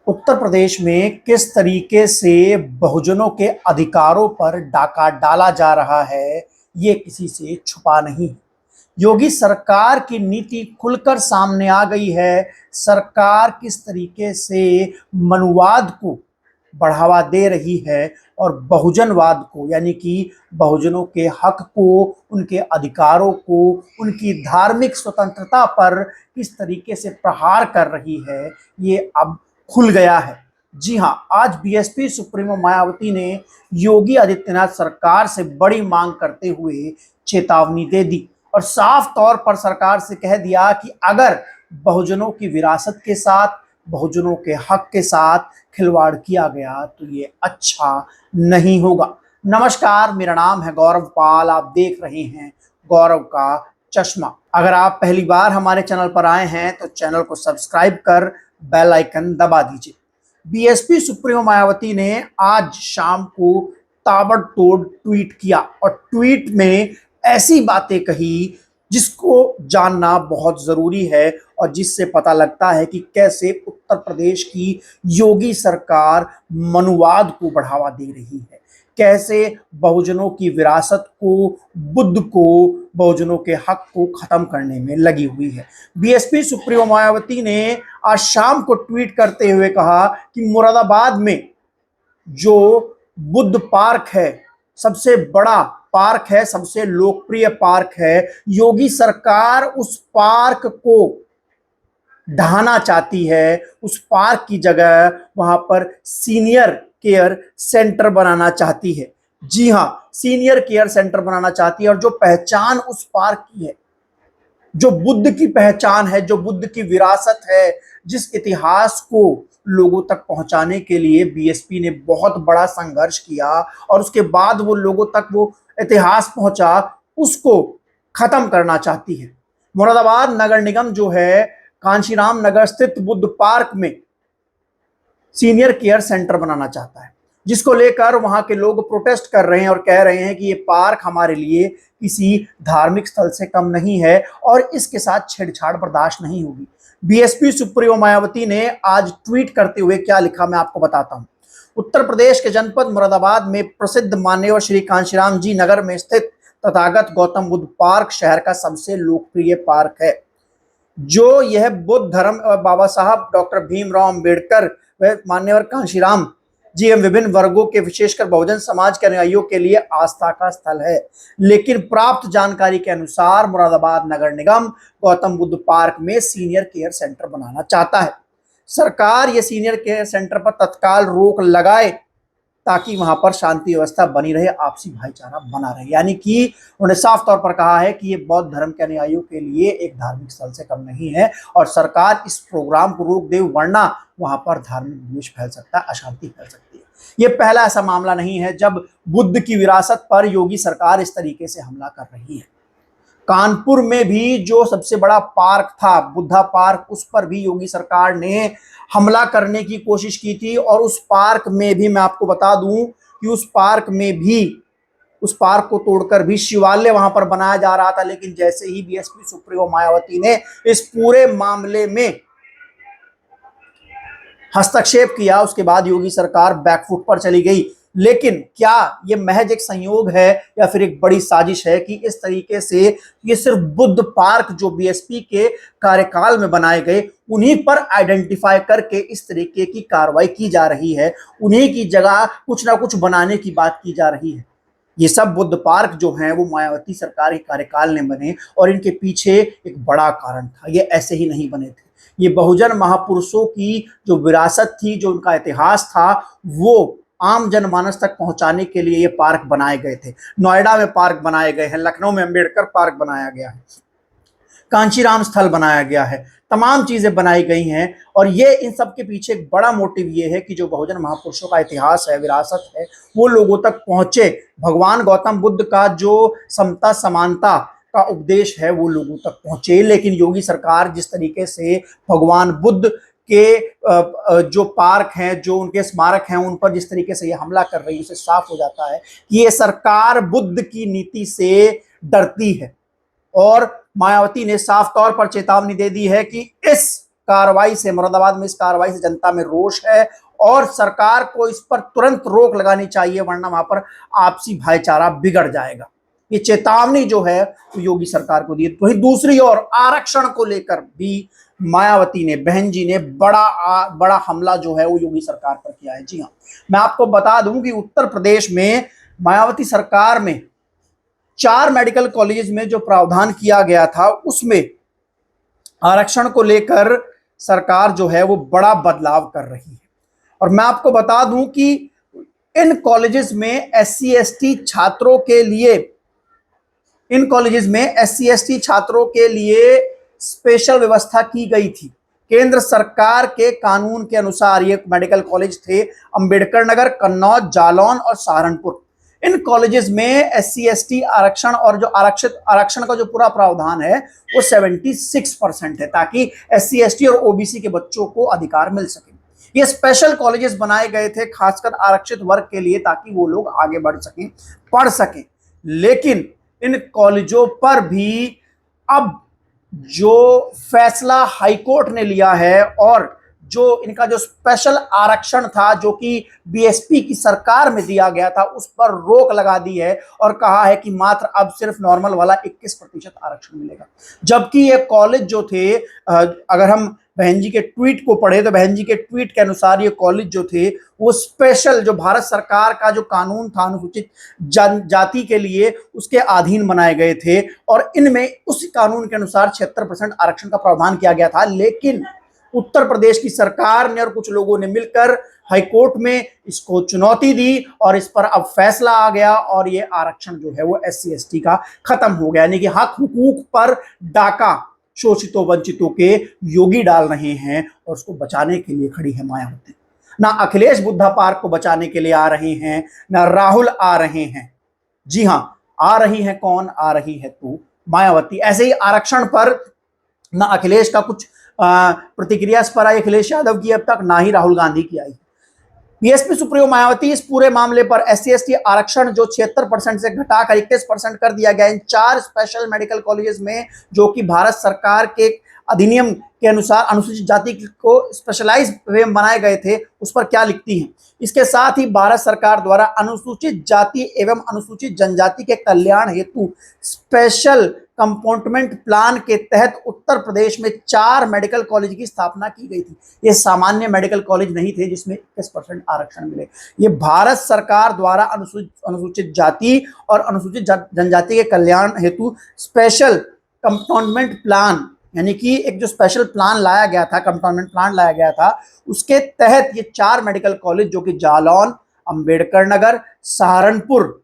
उत्तर प्रदेश में किस तरीके से बहुजनों के अधिकारों पर डाका डाला जा रहा है, ये किसी से छुपा नहीं। योगी सरकार की नीति खुलकर सामने आ गई है। सरकार किस तरीके से मनुवाद को बढ़ावा दे रही है और बहुजनवाद को, यानी कि बहुजनों के हक को, उनके अधिकारों को, उनकी धार्मिक स्वतंत्रता पर किस तरीके से प्रहार कर रही है, ये अब खुल गया है। जी हां, आज बीएसपी सुप्रीमो मायावती ने योगी आदित्यनाथ सरकार से बड़ी मांग करते हुए चेतावनी दे दी और साफ तौर पर सरकार से कह दिया कि अगर बहुजनों की विरासत के साथ, बहुजनों के हक के साथ खिलवाड़ किया गया तो ये अच्छा नहीं होगा। नमस्कार, मेरा नाम है गौरव पाल, आप देख रहे हैं गौरव का चश्मा। अगर आप पहली बार हमारे चैनल पर आए हैं तो चैनल को सब्सक्राइब कर बेल आइकन दबा दीजिए। बीएसपी सुप्रीमो मायावती ने आज शाम को ताबड़तोड़ ट्वीट किया और ट्वीट में ऐसी बातें कही जिसको जानना बहुत जरूरी है और जिससे पता लगता है कि कैसे उत्तर प्रदेश की योगी सरकार मनुवाद को बढ़ावा दे रही है, कैसे बहुजनों की विरासत को, बुद्ध को, बहुजनों के हक को खत्म करने में लगी हुई है। बीएसपी सुप्रीमो मायावती ने आज शाम को ट्वीट करते हुए कहा कि मुरादाबाद में जो बुद्ध पार्क है, सबसे बड़ा पार्क है, सबसे लोकप्रिय पार्क है, योगी सरकार उस पार्क को ढहाना चाहती है। उस पार्क की जगह वहां पर सीनियर केयर सेंटर बनाना चाहती है। जी हां, सीनियर केयर सेंटर बनाना चाहती है और जो पहचान उस पार्क की है, जो बुद्ध की पहचान है, जो बुद्ध की विरासत है, जिस इतिहास को लोगों तक पहुंचाने के लिए बीएसपी ने बहुत बड़ा संघर्ष किया और उसके बाद वो लोगों तक वो इतिहास पहुंचा, उसको खत्म करना चाहती है। मुरादाबाद नगर निगम जो है, कांशीराम नगर स्थित बुद्ध पार्क में सीनियर केयर सेंटर बनाना चाहता है, जिसको लेकर वहां के लोग प्रोटेस्ट कर रहे हैं और कह रहे हैं कि ये पार्क हमारे लिए किसी धार्मिक स्थल से कम नहीं है और इसके साथ छेड़छाड़ बर्दाश्त नहीं होगी। बीएसपी सुप्रीमो मायावती ने आज ट्वीट करते हुए क्या लिखा, मैं आपको बताता हूं। उत्तर प्रदेश के जनपद मुरादाबाद में प्रसिद्ध मान्यवर श्री कांशीराम जी नगर में स्थित तथागत गौतम बुद्ध पार्क शहर का सबसे लोकप्रिय पार्क है। जो यह बुद्ध धर्म बाबा साहब डॉक्टर भीमराव अंबेडकर व मान्यवर कांशीराम जी एवं विभिन्न वर्गों के, विशेषकर बहुजन समाज के अनुयायियों के लिए आस्था का स्थल है। लेकिन प्राप्त जानकारी के अनुसार मुरादाबाद नगर निगम गौतम बुद्ध पार्क में सीनियर केयर सेंटर बनाना चाहता है। सरकार ये सीनियर केयर सेंटर पर तत्काल रोक लगाए ताकि वहां पर शांति व्यवस्था बनी रहे, आपसी भाईचारा बना रहे। यानी कि उन्होंने साफ तौर पर कहा है कि ये बौद्ध धर्म के अनुयायियों के लिए एक धार्मिक स्थल से कम नहीं है और सरकार इस प्रोग्राम को रोक दे, वरना वहां पर धार्मिक द्वेष फैल सकता है, अशांति फैल सकती है। ये पहला ऐसा मामला नहीं है जब बुद्ध की विरासत पर योगी सरकार इस तरीके से हमला कर रही है। कानपुर में भी जो सबसे बड़ा पार्क था, बुद्धा पार्क, उस पर भी योगी सरकार ने हमला करने की कोशिश की थी और उस पार्क में भी मैं आपको बता दूं कि उस पार्क को तोड़कर भी शिवालय वहां पर बनाया जा रहा था। लेकिन जैसे ही बीएसपी सुप्रीमो मायावती ने इस पूरे मामले में हस्तक्षेप किया, उसके बाद योगी सरकार बैकफुट पर चली गई। लेकिन क्या ये महज एक संयोग है या फिर एक बड़ी साजिश है कि इस तरीके से ये सिर्फ बुद्ध पार्क जो बीएसपी के कार्यकाल में बनाए गए, उन्हीं पर आइडेंटिफाई करके इस तरीके की कार्रवाई की जा रही है, उन्हीं की जगह कुछ ना कुछ बनाने की बात की जा रही है। ये सब बुद्ध पार्क जो हैं वो मायावती सरकार के कार्यकाल में बने और इनके पीछे एक बड़ा कारण था, ये ऐसे ही नहीं बने थे। ये बहुजन महापुरुषों की जो विरासत थी, जो उनका इतिहास था, वो आम जनमानस तक पहुंचाने के लिए ये पार्क बनाए गए थे। नोएडा में पार्क बनाए गए हैं, लखनऊ में अंबेडकर पार्क बनाया गया है, कांशीराम स्थल बनाया गया है, तमाम चीजें बनाई गई हैं और ये इन सब के पीछे एक बड़ा मोटिव ये है कि जो बहुजन महापुरुषों का इतिहास है, विरासत है, वो लोगों तक पहुंचे। भगवान गौतम बुद्ध का जो समता समानता का उपदेश है वो लोगों तक पहुंचे। लेकिन योगी सरकार जिस तरीके से भगवान बुद्ध के जो पार्क हैं, जो उनके स्मारक हैं, उन पर जिस तरीके से ये हमला कर रही है, उससे साफ हो जाता है कि ये सरकार बुद्ध की नीति से डरती है। और मायावती ने साफ तौर पर चेतावनी दे दी है कि इस कार्रवाई से, मुरादाबाद में इस कार्रवाई से जनता में रोष है और सरकार को इस पर तुरंत रोक लगानी चाहिए, वरना वहां पर आपसी भाईचारा बिगड़ जाएगा। ये चेतावनी जो है वो योगी सरकार को दी। वहीं दूसरी ओर आरक्षण को लेकर भी मायावती ने, बहन जी ने बड़ा हमला जो है वो योगी सरकार पर किया है। जी हाँ, मैं आपको बता दूं कि उत्तर प्रदेश में मायावती सरकार में 4 मेडिकल कॉलेजेस में जो प्रावधान किया गया था उसमें आरक्षण को लेकर सरकार जो है वो बड़ा बदलाव कर रही है। और मैं आपको बता दूं कि इन कॉलेजेस में एससी एसटी छात्रों के लिए स्पेशल व्यवस्था की गई थी। केंद्र सरकार के कानून के अनुसार ये मेडिकल कॉलेज थे अंबेडकर नगर, कन्नौज, जालौन और सहारनपुर। इन कॉलेजेस में एससी एसटी आरक्षण और जो आरक्षण का जो पूरा प्रावधान है वो 76% है, ताकि एससी एसटी और ओबीसी के बच्चों को अधिकार मिल सके। ये स्पेशल कॉलेजेस बनाए गए थे खासकर आरक्षित वर्ग के लिए, ताकि वो लोग आगे बढ़ सकें, पढ़ सकें। लेकिन इन कॉलेजों पर भी अब जो फैसला हाईकोर्ट ने लिया है और जो इनका जो स्पेशल आरक्षण था जो कि बीएसपी की सरकार में दिया गया था, उस पर रोक लगा दी है और कहा है कि मात्र अब सिर्फ नॉर्मल वाला 21% आरक्षण मिलेगा। जबकि ये कॉलेज जो थे, अगर हम बहन जी के ट्वीट को पढ़े तो बहन जी के ट्वीट के अनुसार ये कॉलेज जो थे वो स्पेशल, जो भारत सरकार का जो कानून था अनुसूचित जनजाति के लिए, उसके अधीन बनाए गए थे और इनमें उस कानून के अनुसार 76% आरक्षण का प्रावधान किया गया था। लेकिन उत्तर प्रदेश की सरकार ने और कुछ लोगों ने मिलकर हाईकोर्ट में इसको चुनौती दी और इस पर अब फैसला आ गया और ये आरक्षण जो है वो एससी एसटी का खत्म हो गया। यानी कि हक हुकूक पर डाका शोषितों वंचितों के योगी डाल रहे हैं और उसको बचाने के लिए खड़ी है मायावती। ना अखिलेश बुद्धा पार्क को बचाने के लिए आ रहे हैं, ना राहुल आ रहे हैं। जी हां, आ रही है कौन? आ रही है तू, मायावती। ऐसे ही आरक्षण पर ना अखिलेश का कुछ प्रतिक्रिया इस पर आई अखिलेश यादव की अब तक, ना ही राहुल गांधी की आई। बीएसपी सुप्रीमो मायावती इस पूरे मामले पर एससी एसटी आरक्षण जो 76% से घटाकर 21% कर दिया गया इन 4 स्पेशल मेडिकल कॉलेजेस में, जो कि भारत सरकार के अधिनियम के अनुसार अनुसूचित जाति को स्पेशलाइज वे बनाए गए थे, उस पर क्या लिखती हैं। इसके साथ ही भारत सरकार द्वारा अनुसूचित जाति एवं अनुसूचित जनजाति के कल्याण हेतु स्पेशल कंपोनेंट प्लान के तहत उत्तर प्रदेश में 4 मेडिकल कॉलेज की स्थापना की गई थी। ये सामान्य मेडिकल कॉलेज नहीं थे जिसमें 21% आरक्षण मिले। ये भारत सरकार द्वारा अनुसूचित जाति और अनुसूचित जनजाति के कल्याण हेतु स्पेशल कंपोनेंट प्लान, यानी कि एक जो स्पेशल प्लान लाया गया था, कंपोनेंट प्लान लाया गया था, उसके तहत ये 4 मेडिकल कॉलेज जो कि जालौन, अंबेडकर नगर, सहारनपुर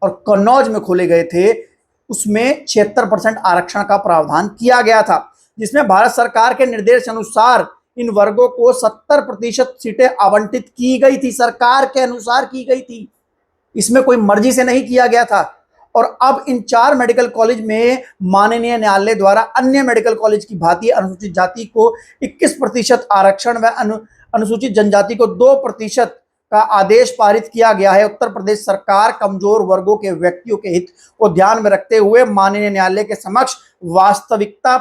और कन्नौज में खोले गए थे, उसमें 76% आरक्षण का प्रावधान किया गया था, जिसमें भारत सरकार के निर्देश अनुसार इन वर्गों को 70% सीटें आवंटित की गई थी, सरकार के अनुसार की गई थी, इसमें कोई मर्जी से नहीं किया गया था। और अब इन 4 मेडिकल कॉलेज में माननीय न्यायालय द्वारा अन्य मेडिकल कॉलेज की भांति अनुसूचित जाति को 21% आरक्षण व अनुसूचित जनजाति को 2% का आदेश पारित किया गया है। उत्तर प्रदेश सरकार कमजोर वर्गों के व्यक्तियों के हित को ध्यान में रखते हुए माननीय न्यायालय के समक्ष वास्तविकता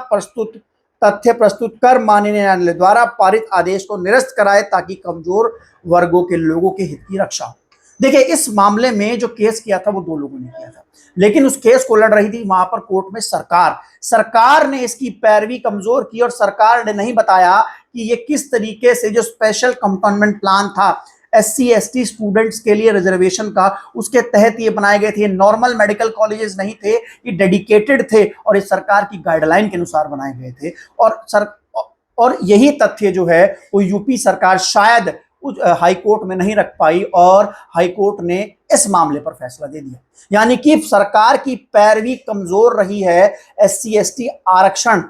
तथ्य प्रस्तुत कर माननीय न्यायालय द्वारा पारित आदेश को निरस्त कराए, ताकि कमजोर वर्गों के लोगों के हित की रक्षा हो। देखिए, इस मामले में जो केस किया था वो 2 लोगों ने किया था, लेकिन उस केस को लड़ रही थी वहां पर कोर्ट में सरकार ने इसकी पैरवी कमजोर की और सरकार ने नहीं बताया कि ये किस तरीके से जो स्पेशल कंपोनेंट प्लान था एससी एसटी स्टूडेंट्स के लिए रिजर्वेशन का, उसके तहत ये बनाए गए थे। नॉर्मल मेडिकल कॉलेजेस नहीं थे, ये डेडिकेटेड थे और इस सरकार की गाइडलाइन के अनुसार बनाए गए थे। और यही तथ्य जो है वो यूपी सरकार शायद हाई कोर्ट में नहीं रख पाई और हाई कोर्ट ने इस मामले पर फैसला दे दिया। यानी कि सरकार की पैरवी कमजोर रही है एससी एसटी आरक्षण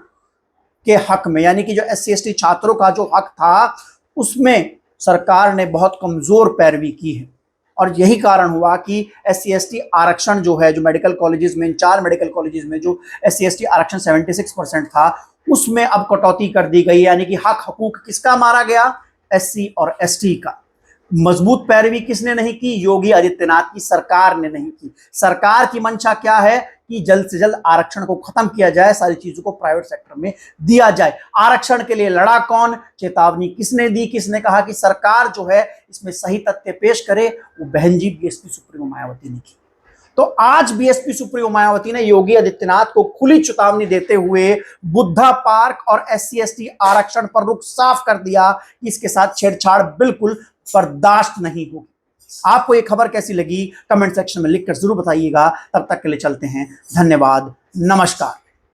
के हक में, यानी कि जो एससी एसटी छात्रों का जो हक था उसमें सरकार ने बहुत कमजोर पैरवी की है। और यही कारण हुआ कि एससी एसटी आरक्षण जो है, जो मेडिकल कॉलेजेस में, 4 मेडिकल कॉलेजेस में जो एससी एसटी आरक्षण 76% था, उसमें अब कटौती कर दी गई। यानी कि हक हकूक किसका मारा गया? एससी और एसटी का। मजबूत पैरवी किसने नहीं की? योगी आदित्यनाथ की सरकार ने नहीं की। सरकार की मंशा क्या है कि जल्द से जल्द आरक्षण को खत्म किया जाए, सारी चीजों को प्राइवेट सेक्टर में दिया जाए। आरक्षण के लिए लड़ा कौन, चेतावनी किसने दी, किसने कहा कि सरकार जो है इसमें सही तथ्य पेश करे, वो बहन जी बीएसपी सुप्रीमो मायावती ने की। तो आज बीएसपी सुप्रीमो मायावती ने योगी आदित्यनाथ को खुली चेतावनी देते हुए बुद्धा पार्क और एससी एसटी आरक्षण पर रुख साफ कर दिया कि इसके साथ छेड़छाड़ बिल्कुल बर्दाश्त नहीं होगी। आपको ये खबर कैसी लगी कमेंट सेक्शन में लिखकर जरूर बताइएगा। तब तक के लिए चलते हैं, धन्यवाद, नमस्कार।